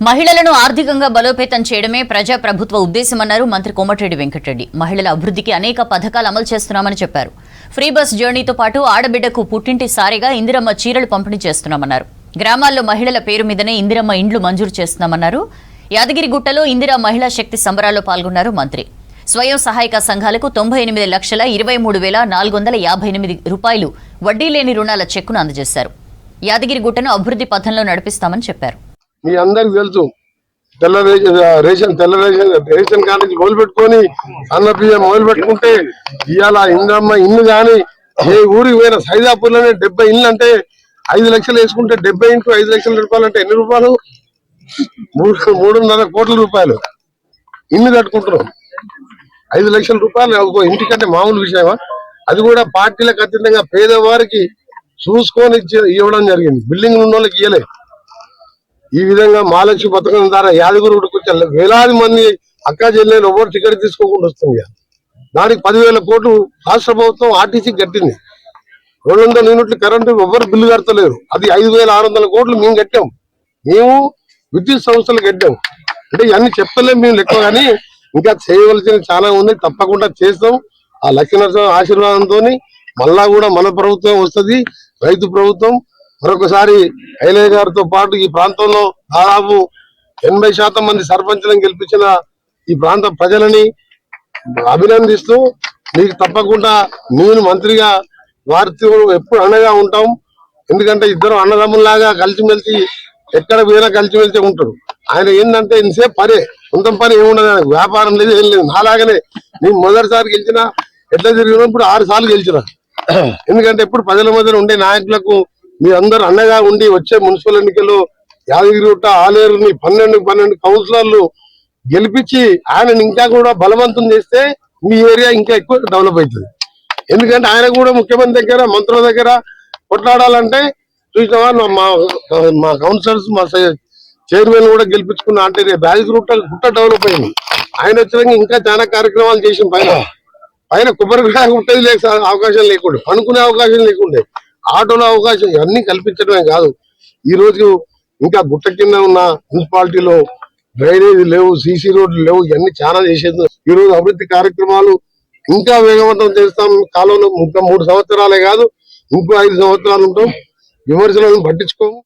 మహిళలను ఆర్థికంగా బలోపేతం చేయడమే ప్రజా ప్రభుత్వ ఉద్దేశమన్నారు మంత్రి కోమటిరెడ్డి వెంకటరెడ్డి. మహిళల అభివృద్ధికి అనేక పథకాలు అమలు చేస్తున్నామని చెప్పారు. ఫ్రీ బస్ జర్నీతో పాటు ఆడబిడ్డకు పుట్టింటి సారిగా ఇందిరమ్మ చీరలు పంపిణీ చేస్తున్నామన్నారు. గ్రామాల్లో మహిళల పేరు మీదనే ఇందిరమ్మ ఇండ్లు మంజూరు చేస్తున్నామన్నారు. యాదగిరిగుట్టలో ఇందిరా మహిళా శక్తి సంబరాల్లో పాల్గొన్నారు మంత్రి. స్వయం సహాయక సంఘాలకు 98,23,458 రూపాయలు వడ్డీ లేని రుణాల చెక్కును అందజేశారు. యాదగిరిగుట్టను అభివృద్ధి పథంలో నడిపిస్తామని చెప్పారు. మీ అందరికి తెలుసు, తెల్ల రేషన్ కార్డు నుంచి మొదలు పెట్టుకొని అన్న బియ్యం మొదలు పెట్టుకుంటే ఇవాళ ఇంద్రమ్మ ఇల్లు కానీ ఏ ఊరికి పోయిన సైదాపూర్లోనే 70 ఇల్లు అంటే 5 లక్షలు వేసుకుంటే 70 ఇంటూ 5 లక్షల రూపాయలు అంటే ఎన్ని రూపాయలు? 3.5 కోట్ల రూపాయలు ఇల్లు కట్టుకుంటున్నాం. 5 లక్షల రూపాయలు ఇంటికంటే మామూలు విషయమా? అది కూడా పార్టీలకు అతీతంగా పేదవారికి చూసుకొని ఇవ్వడం జరిగింది. బిల్డింగ్ ఉన్న వాళ్ళకి ఇవ్వలేదు. ఈ విధంగా మహాలక్ష్మి పథకం ద్వారా యాదగిరిగుట్టకు వచ్చే వేలాది మంది అక్క చెల్లెలు ఎవరు టికెట్ తీసుకోకుండా వస్తుంది. దానికి 10,000 కోట్లు రాష్ట్ర ప్రభుత్వం ఆర్టీసీకి కట్టింది. 200 యూనిట్లు కరెంటు ఎవరు బిల్లు కడతలేరు. అది 5,600 కోట్లు మేము కట్టాం. మేము విద్యుత్ సంస్థలు కట్టాం. అంటే ఇవన్నీ చెప్తలేము మేము లెక్క, కానీ ఇంకా చేయవలసిన చాలా ఉంది. తప్పకుండా చేస్తాం. ఆ లక్ష్మీనరసింహ ఆశీర్వాదంతో మళ్ళా కూడా మన ప్రభుత్వం వస్తుంది, రైతు ప్రభుత్వం. మరొకసారి ఐలయ్య గారితో పాటు ఈ ప్రాంతంలో దాదాపు 80% మంది సర్పంచులను గెలిపించిన ఈ ప్రాంత ప్రజలని అభినందిస్తూ మీకు తప్పకుండా నేను మంత్రిగా వారితో ఎప్పుడు అండగా ఉంటాం. ఎందుకంటే ఇద్దరు అన్నదమ్ముల్లాగా కలిసిమెలిసి ఎక్కడ పోయినా కలిసిమెలిసి ఉంటారు. ఆయన ఏంటంటే ఇంతసేపు పనే, సొంతం పని ఏముండదు, వ్యాపారం లేదు, ఏం లేదు. నాలాగానే నేను మొదటిసారి గెలిచిన ఎట్లా తిరిగినప్పుడు 6 సార్లు గెలిచిన. ఎందుకంటే ఎప్పుడు ప్రజల మధ్య ఉండే నాయకులకు మీ అందరు అండగా ఉండి వచ్చే మున్సిపల్ ఎన్నికల్లో యాదగిరిగుట్ట ఆలేరుని 12 కౌన్సిలర్లు గెలిపించి ఆయనని ఇంకా కూడా బలవంతం చేస్తే మీ ఏరియా ఇంకా ఎక్కువ డెవలప్ అవుతుంది. ఎందుకంటే ఆయన కూడా ముఖ్యమంత్రి దగ్గర మంత్రుల దగ్గర కొట్లాడాలంటే చూసినావా, మా కౌన్సిలర్స్ మా చైర్మన్ కూడా గెలిపించుకున్నా అంటే రేపు యాదగిరిగుట్ట డెవలప్ అయింది. ఆయన వచ్చినాక ఇంకా చాలా కార్యక్రమాలు చేసిన పైన కొబ్బరికాయ ఉంటది లేక అవకాశం లేకుండా, పనుకునే అవకాశం లేకుండే, ఆటోలో అవకాశం, ఇవన్నీ కల్పించడమే కాదు. ఈ రోజు ఇంకా గుట్ట కింద ఉన్న మున్సిపాలిటీలో డ్రైనేజ్ లేవు, సీసీ రోడ్లు లేవు, ఇవన్నీ చాలా చేసేది. ఈ రోజు అభివృద్ధి కార్యక్రమాలు ఇంకా వేగవంతం చేస్తాం. కాలంలో ఇంకా 3 సంవత్సరాలే కాదు, ఇంకో 5 సంవత్సరాలు ఉంటాం. విమర్శలను పట్టించుకోము.